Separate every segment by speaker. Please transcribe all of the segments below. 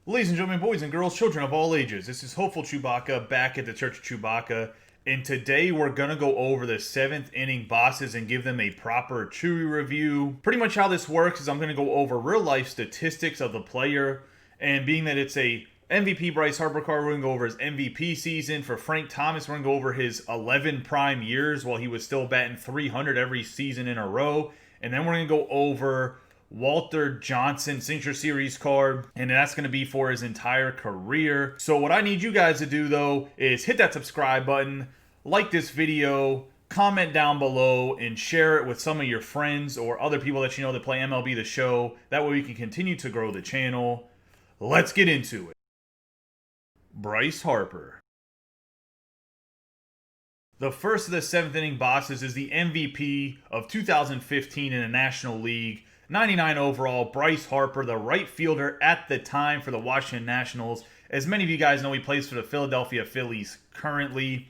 Speaker 1: Ladies and gentlemen, boys and girls, children of all ages, this is Hopeful Chewbacca back at the Church of Chewbacca, and today we're going to go over the 7th inning bosses and give them a proper Chewy review. Pretty much how this works is I'm going to go over real life statistics of the player, and being that it's a MVP Bryce Harper card, we're going to go over his MVP season. For Frank Thomas, we're going to go over his 11 prime years while he was still batting 300 every season in a row, and then we're going to go over Walter Johnson Signature Series card, and that's going to be for his entire career. So what I need you guys to do though is hit that subscribe button, like this video, comment down below, and share it with some of your friends or other people that you know that play MLB The Show. That way we can continue to grow the channel. Let's get into it. Bryce Harper. The first of the 7th inning bosses is the MVP of 2015 in the National League. 99 overall, Bryce Harper, the right fielder at the time for the Washington Nationals. As many of you guys know, he plays for the Philadelphia Phillies currently.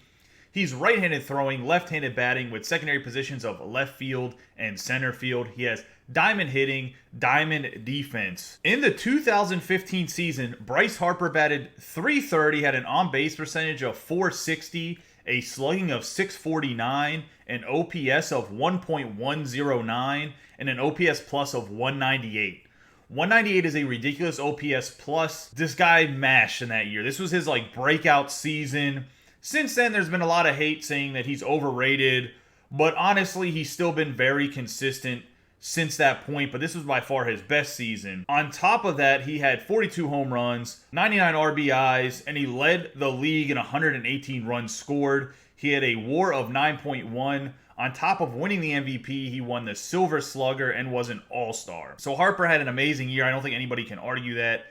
Speaker 1: He's right-handed throwing, left-handed batting with secondary positions of left field and center field. He has diamond hitting, diamond defense. In the 2015 season, Bryce Harper batted .330, had an on-base percentage of .460, a slugging of .649, an OPS of 1.109, and an OPS plus of 198. 198 is a ridiculous OPS plus. This guy mashed in that year. This was his breakout season. Since then, there's been a lot of hate saying that he's overrated, but honestly, he's still been very consistent since that point, but this was by far his best season. On top of that, he had 42 home runs, 99 RBIs, and he led the league in 118 runs scored. He had a WAR of 9.1. On top of winning the MVP, he won the Silver Slugger and was an All-Star. So Harper had an amazing year. I don't think anybody can argue that.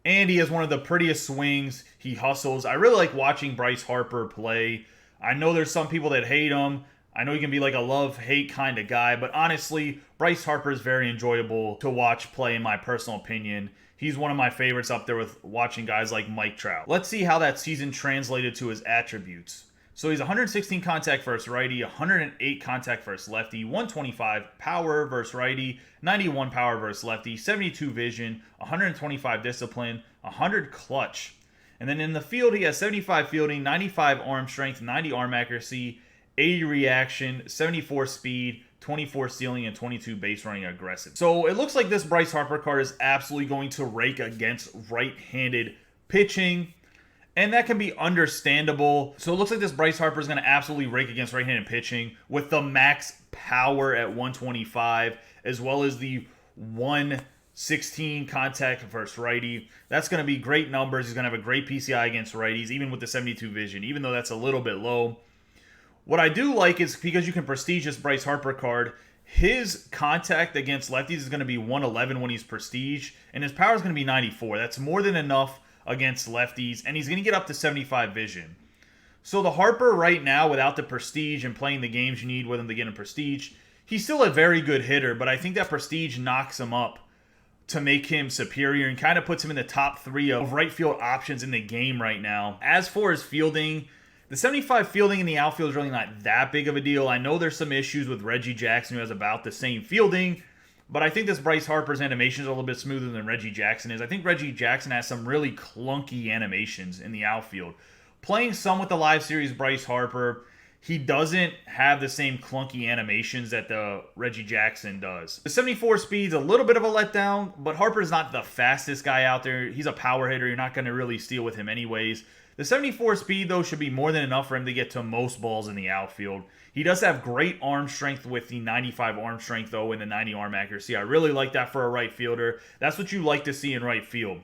Speaker 1: And he has one of the prettiest swings. He hustles. I really like watching Bryce Harper play. I know there's some people that hate him. I know he can be like a love-hate kind of guy, but honestly, Bryce Harper is very enjoyable to watch play, in my personal opinion. He's one of my favorites up there with watching guys like Mike Trout. Let's see how that season translated to his attributes. So he's 116 contact versus righty, 108 contact versus lefty, 125 power versus righty, 91 power versus lefty, 72 vision, 125 discipline, 100 clutch. And then in the field, he has 75 fielding, 95 arm strength, 90 arm accuracy, 80 reaction, 74 speed, 24 stealing, and 22 base running aggressive. So it looks like this Bryce Harper card is absolutely going to rake against right-handed pitching, and that can be understandable. So it looks like this Bryce Harper is going to absolutely rake against right-handed pitching with the max power at 125, as well as the 116 contact versus righty. That's going to be great numbers. He's going to have a great PCI against righties, even with the 72 vision, even though that's a little bit low. What I do like is because you can prestige this Bryce Harper card, his contact against lefties is going to be 111 when he's prestige, and his power is going to be 94. That's more than enough against lefties, and he's going to get up to 75 vision. So the Harper right now, without the prestige and playing the games you need with him to get him prestige, he's still a very good hitter, but I think that prestige knocks him up to make him superior and kind of puts him in the top 3 of right field options in the game right now. As for his fielding, the 75 fielding in the outfield is really not that big of a deal. I know there's some issues with Reggie Jackson, who has about the same fielding, but I think this Bryce Harper's animation is a little bit smoother than Reggie Jackson is. I think Reggie Jackson has some really clunky animations in the outfield. Playing some with the live series Bryce Harper, he doesn't have the same clunky animations that the Reggie Jackson does. The 74 speed's a little bit of a letdown, but Harper's not the fastest guy out there. He's a power hitter. You're not going to really steal with him anyways. The 74 speed, though, should be more than enough for him to get to most balls in the outfield. He does have great arm strength with the 95 arm strength, though, and the 90 arm accuracy. I really like that for a right fielder. That's what you like to see in right field.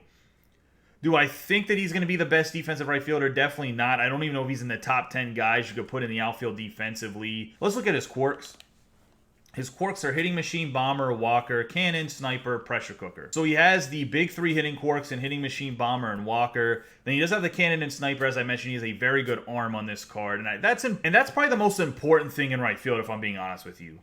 Speaker 1: Do I think that he's going to be the best defensive right fielder? Definitely not. I don't even know if he's in the top 10 guys you could put in the outfield defensively. Let's look at his quirks. His quirks are hitting machine, bomber, walker, cannon, sniper, pressure cooker. So he has the big 3 hitting quirks in hitting machine, bomber, and walker. Then he does have the cannon and sniper. As I mentioned, he has a very good arm on this card. And that's probably the most important thing in right field, if I'm being honest with you.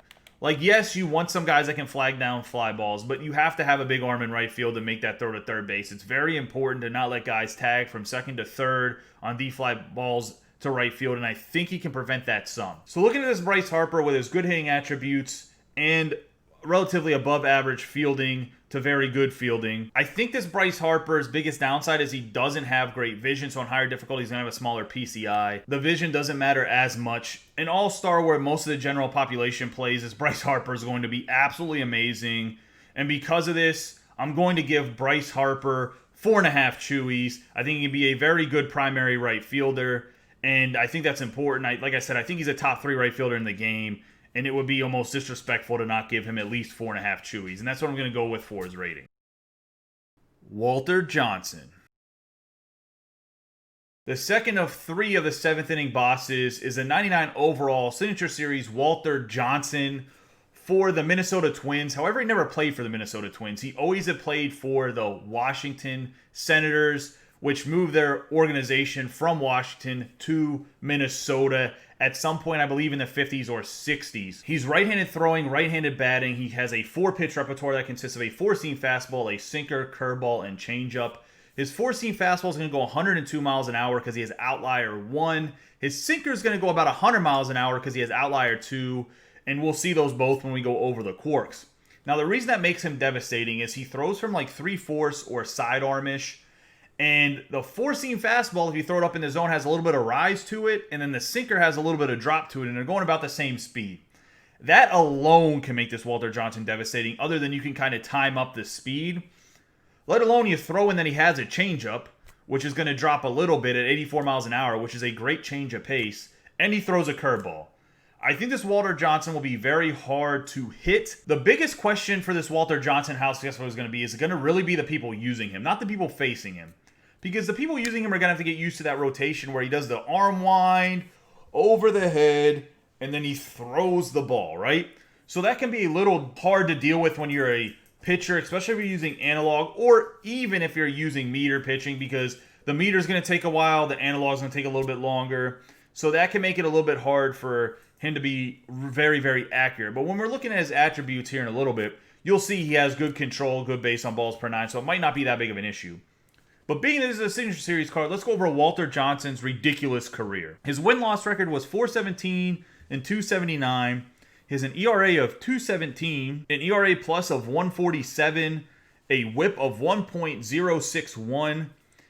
Speaker 1: Yes, you want some guys that can flag down fly balls, but you have to have a big arm in right field to make that throw to third base. It's very important to not let guys tag from second to third on D-fly balls to right field, and I think he can prevent that some. So looking at this Bryce Harper with his good hitting attributes and relatively above average fielding to very good fielding. I think this Bryce Harper's biggest downside is he doesn't have great vision, so on higher difficulty he's going to have a smaller PCI. The vision doesn't matter as much. An all-star where most of the general population plays is Bryce Harper is going to be absolutely amazing. And because of this, I'm going to give Bryce Harper 4.5 Chewies. I think he can be a very good primary right fielder, and I think that's important. Like I said, I think he's a top 3 right fielder in the game. And it would be almost disrespectful to not give him at least 4.5 Chewies. And that's what I'm going to go with for his rating. Walter Johnson. The second of 3 of the 7th inning bosses is a 99 overall Signature Series Walter Johnson for the Minnesota Twins. However, he never played for the Minnesota Twins. He always had played for the Washington Senators, which moved their organization from Washington to Minnesota at some point, I believe in the 50s or 60s. He's right-handed throwing, right-handed batting. He has a 4-pitch repertoire that consists of a 4-seam fastball, a sinker, curveball, and changeup. His 4-seam fastball is going to go 102 miles an hour because he has outlier 1. His sinker is going to go about 100 miles an hour because he has outlier 2. And we'll see those both when we go over the quirks. Now, the reason that makes him devastating is he throws from like 3/4 or sidearm-ish. And the 4-seam fastball, if you throw it up in the zone, has a little bit of rise to it. And then the sinker has a little bit of drop to it. And they're going about the same speed. That alone can make this Walter Johnson devastating, other than you can kind of time up the speed. Let alone you throw in that he has a changeup, which is going to drop a little bit at 84 miles an hour, which is a great change of pace. And he throws a curveball. I think this Walter Johnson will be very hard to hit. The biggest question for this Walter Johnson, how successful is going to be, is it going to really be the people using him, not the people facing him? Because the people using him are going to have to get used to that rotation where he does the arm wind over the head and then he throws the ball, right? So that can be a little hard to deal with when you're a pitcher, especially if you're using analog or even if you're using meter pitching, because the meter is going to take a while, the analog is going to take a little bit longer. So that can make it a little bit hard for him to be very, very accurate. But when we're looking at his attributes here in a little bit, you'll see he has good control, good base on balls per 9, so it might not be that big of an issue. But being that this is a Signature Series card, let's go over Walter Johnson's ridiculous career. His win-loss record was .417 and .279. He has an ERA of 2.17, an ERA plus of 1.47, a WHIP of 1.061.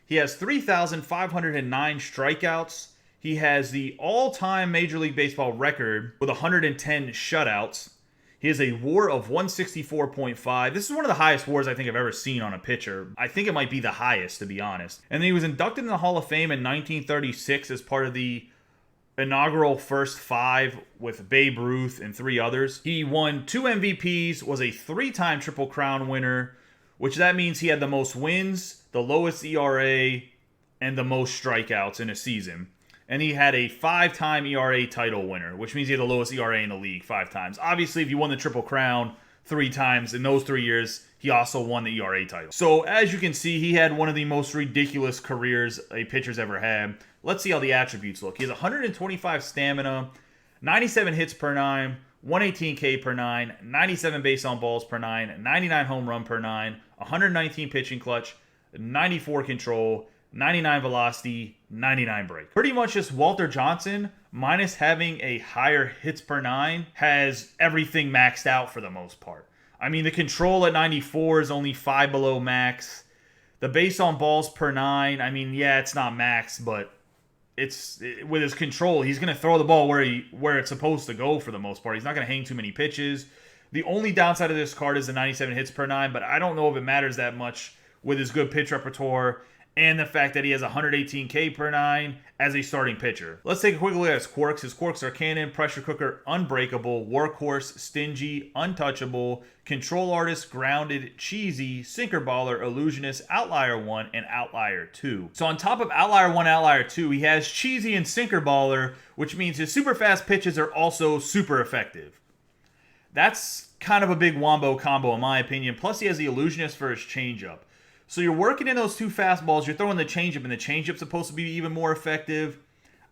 Speaker 1: He has 3,509 strikeouts. He has the all-time Major League Baseball record with 110 shutouts. He has a WAR of 164.5. This is one of the highest WARs I think I've ever seen on a pitcher. I think it might be the highest, to be honest. And then he was inducted in the Hall of Fame in 1936 as part of the inaugural first 5 with Babe Ruth and 3 others. He won 2 MVPs, was a 3-time Triple Crown winner, which that means he had the most wins, the lowest ERA, and the most strikeouts in a season. And he had a 5-time ERA title winner, which means he had the lowest ERA in the league 5 times. Obviously, if you won the Triple Crown 3 times in those 3 years, he also won the ERA title. So, as you can see, he had one of the most ridiculous careers a pitcher's ever had. Let's see how the attributes look. He has 125 stamina, 97 hits per 9, 118 K per 9, 97 base on balls per 9, 99 home run per 9, 119 pitching clutch, 94 control, 99 velocity, 99 break. Pretty much just Walter Johnson, minus having a higher hits per 9, has everything maxed out for the most part. I mean, the control at 94 is only 5 below max. The base on balls per 9, I mean, yeah, it's not max, but with his control, he's going to throw the ball where it's supposed to go for the most part. He's not going to hang too many pitches. The only downside of this card is the 97 hits per 9, but I don't know if it matters that much with his good pitch repertoire and the fact that he has 118 K per 9 as a starting pitcher. Let's take a quick look at his quirks. His quirks are cannon, pressure cooker, unbreakable, workhorse, stingy, untouchable, control artist, grounded, cheesy, sinker baller, illusionist, outlier 1, and outlier 2. So on top of outlier 1, outlier 2, he has cheesy and sinker baller, which means his super fast pitches are also super effective. That's kind of a big wombo combo in my opinion. Plus he has the illusionist for his changeup. So you're working in those 2 fastballs, you're throwing the changeup, and the changeup's supposed to be even more effective.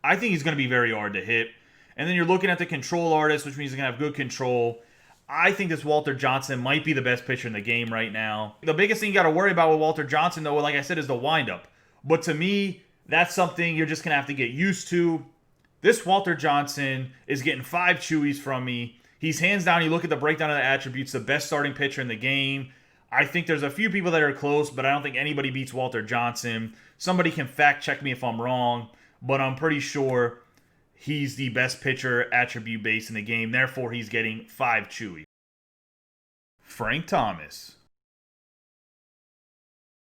Speaker 1: I think he's going to be very hard to hit. And then you're looking at the control artist, which means he's going to have good control. I think this Walter Johnson might be the best pitcher in the game right now. The biggest thing you got to worry about with Walter Johnson, though, like I said, is the windup. But to me, that's something you're just going to have to get used to. This Walter Johnson is getting 5 Chewies from me. He's hands down, you look at the breakdown of the attributes, the best starting pitcher in the game. I think there's a few people that are close, but I don't think anybody beats Walter Johnson. Somebody can fact check me if I'm wrong, but I'm pretty sure he's the best pitcher attribute base in the game. Therefore, he's getting 5 Chewy. Frank Thomas.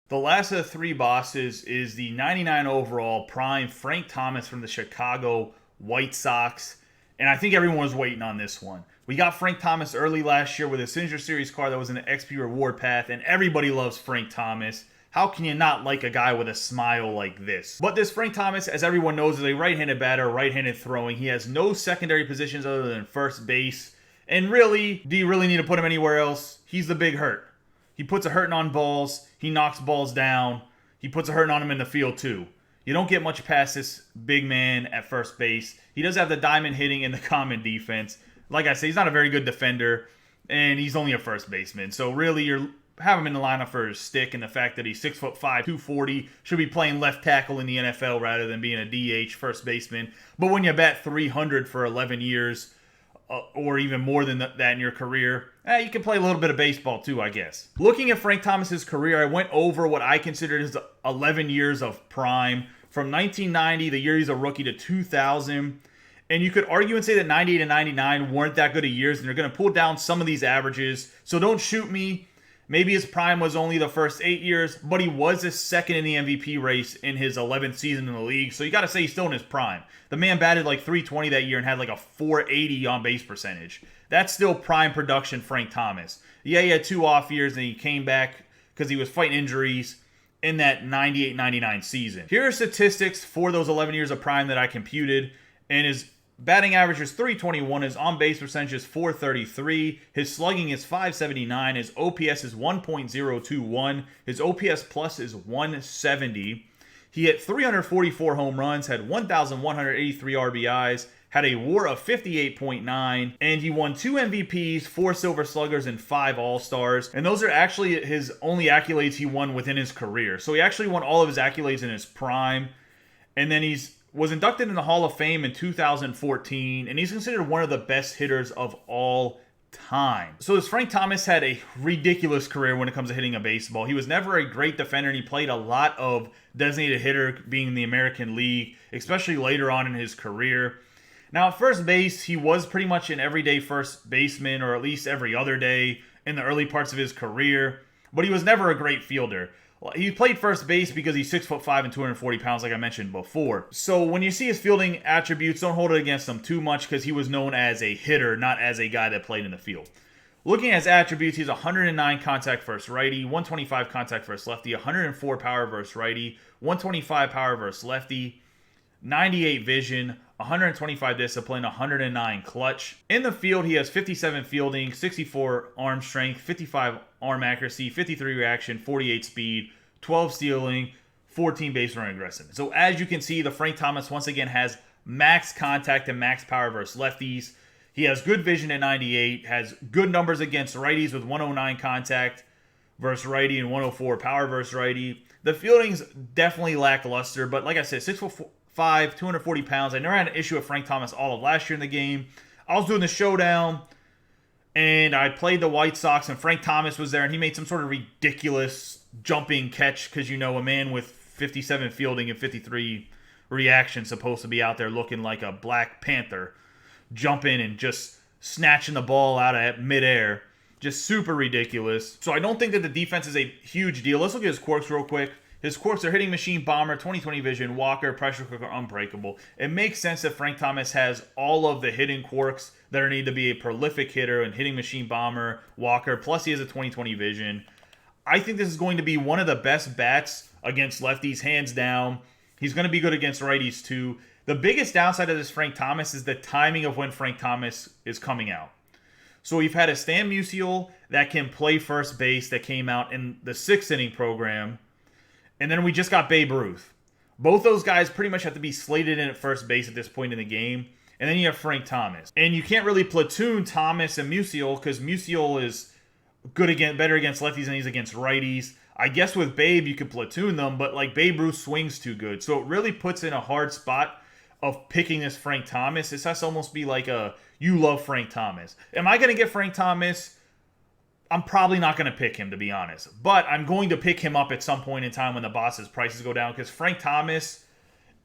Speaker 1: The last of the 3 bosses is the 99 overall prime Frank Thomas from the Chicago White Sox. And I think everyone was waiting on this one. We got Frank Thomas early last year with a Signature Series card that was in the XP reward path, and everybody loves Frank Thomas. How can you not like a guy with a smile like this? But this Frank Thomas, as everyone knows, is a right-handed batter, right-handed throwing. He has no secondary positions other than first base. And really, do you really need to put him anywhere else? He's the big hurt. He puts a hurting on balls. He knocks balls down. He puts a hurting on him in the field too. You don't get much past this big man at first base. He does have the diamond hitting and the common defense. Like I say, he's not a very good defender, and he's only a first baseman. So really, you're have him in the lineup for his stick, and the fact that he's 6'5", 240, should be playing left tackle in the NFL rather than being a DH first baseman. But when you bat 300 for 11 years, or even more than that in your career, you can play a little bit of baseball too, I guess. Looking at Frank Thomas's career, I went over what I considered his 11 years of prime, from 1990, the year he's a rookie, to 2000. And you could argue and say that 98 and 99 weren't that good of years, and they're going to pull down some of these averages. So don't shoot me. Maybe his prime was only the first 8 years, but he was a second in the MVP race in his 11th season in the league. So you got to say he's still in his prime. The man batted like 320 that year and had like a 480 on base percentage. That's still prime production Frank Thomas. Yeah, he had 2 off years, and he came back because he was fighting injuries in that 98-99 season. Here are statistics for those 11 years of prime that I computed, and his batting average is 321. His on-base percentage is 433. His slugging is 579. His OPS is 1.021. His OPS plus is 170. He hit 344 home runs, had 1,183 RBIs, had a WAR of 58.9, and he won 2 MVPs, 4 Silver Sluggers, and 5 All-Stars. And those are actually his only accolades he won within his career. So he actually won all of his accolades in his prime. And then was inducted in the Hall of Fame in 2014, and he's considered one of the best hitters of all time. So this Frank Thomas had a ridiculous career when it comes to hitting a baseball. He was never a great defender, and he played a lot of designated hitter being in the American League, especially later on in his career. Now, at first base, he was pretty much an everyday first baseman, or at least every other day in the early parts of his career, but he was never a great fielder. He played first base because he's 6'5" and 240 pounds, like I mentioned before. So when you see his fielding attributes, don't hold it against him too much, because he was known as a hitter, not as a guy that played in the field. Looking at his attributes, he's 109 contact versus righty, 125 contact versus lefty, 104 power versus righty, 125 power versus lefty, 98 vision, 125 discipline, 109 clutch. In the field, he has 57 fielding, 64 arm strength, 55 arm accuracy, 53 reaction, 48 speed, 12 stealing, 14 base running aggressiveness. So as you can see, the Frank Thomas once again has max contact and max power versus lefties. He has good vision at 98, has good numbers against righties with 109 contact versus righty and 104 power versus righty. The fielding's definitely lackluster, but like I said, 6'5", 240 pounds. I never had an issue with Frank Thomas all of last year in the game. I was doing the showdown, and I played the White Sox, and Frank Thomas was there, and he made some sort of ridiculous jumping catch, because, you know, a man with 57 fielding and 53 reaction supposed to be out there looking like a Black Panther, jumping and just snatching the ball out of midair. Just super ridiculous. So I don't think that the defense is a huge deal. Let's look at his quirks real quick. His quirks are hitting machine, bomber, 20/20 vision, walker, pressure cooker, unbreakable. It makes sense that Frank Thomas has all of the hitting quirks that are needed to be a prolific hitter, and hitting machine, bomber, walker, plus he has a 20/20 vision. I think this is going to be one of the best bats against lefties, hands down. He's going to be good against righties too. The biggest downside of this Frank Thomas is the timing of when Frank Thomas is coming out. So we've had a Stan Musial that can play first base that came out in the 6th inning program. And then we just got Babe Ruth. Both those guys pretty much have to be slated in at first base at this point in the game. And then you have Frank Thomas. And you can't really platoon Thomas and Musial, because Musial is better against lefties than he's against righties. I guess with Babe you could platoon them, but like Babe Ruth swings too good. So it really puts in a hard spot of picking this Frank Thomas. This has to almost be like you love Frank Thomas. Am I going to get Frank Thomas? I'm probably not going to pick him, to be honest. But I'm going to pick him up at some point in time when the boss's prices go down, because Frank Thomas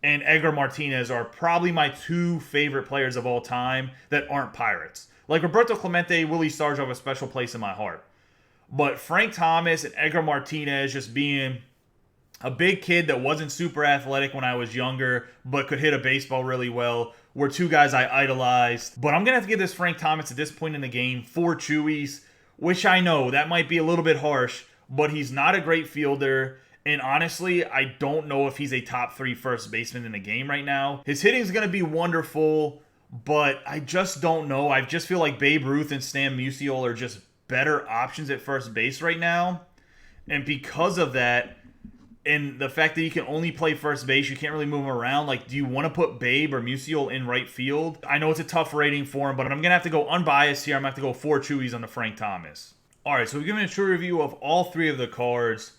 Speaker 1: and Edgar Martinez are probably my two favorite players of all time that aren't Pirates. Like Roberto Clemente, Willie Stargell have a special place in my heart. But Frank Thomas and Edgar Martinez, just being a big kid that wasn't super athletic when I was younger, but could hit a baseball really well, were two guys I idolized. But I'm going to have to give this Frank Thomas at this point in the game 4 Chewies, which I know that might be a little bit harsh, but he's not a great fielder. And honestly, I don't know if he's a top 3 first baseman in the game right now. His hitting is going to be wonderful, but I just don't know. I just feel like Babe Ruth and Stan Musial are just better options at first base right now. And because of that, and the fact that you can only play first base, you can't really move him around. Like, do you want to put Babe or Musial in right field? I know it's a tough rating for him, but I'm going to have to go unbiased here. I'm going to have to go 4 Chewies on the Frank Thomas. All right, so we've given a true review of all 3 of the cards.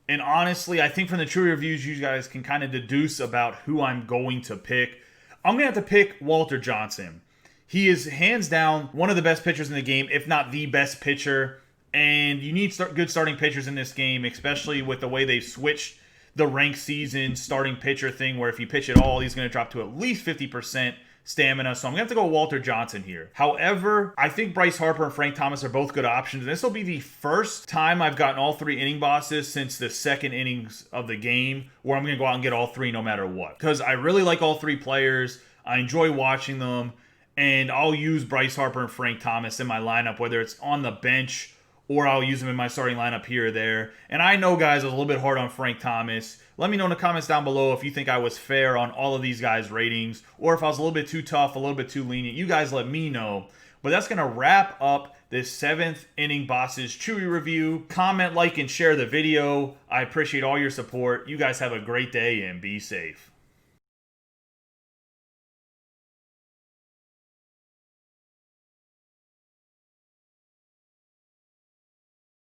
Speaker 1: And honestly, I think from the true reviews, you guys can kind of deduce about who I'm going to pick. I'm going to have to pick Walter Johnson. He is hands down one of the best pitchers in the game, if not the best pitcher. And you need good starting pitchers in this game, especially with the way they've switched the ranked season starting pitcher thing, where if you pitch at all, he's going to drop to at least 50% stamina. So I'm going to have to go Walter Johnson here. However, I think Bryce Harper and Frank Thomas are both good options. And this will be the first time I've gotten all 3 inning bosses since the second innings of the game, where I'm going to go out and get all 3 no matter what. Because I really like all 3 players. I enjoy watching them. And I'll use Bryce Harper and Frank Thomas in my lineup, whether it's on the bench or I'll use them in my starting lineup here or there. And I know, guys, I was a little bit hard on Frank Thomas. Let me know in the comments down below if you think I was fair on all of these guys' ratings, or if I was a little bit too tough, a little bit too lenient. You guys let me know. But that's going to wrap up this 7th inning bosses Chewy review. Comment, like, and share the video. I appreciate all your support. You guys have a great day and be safe.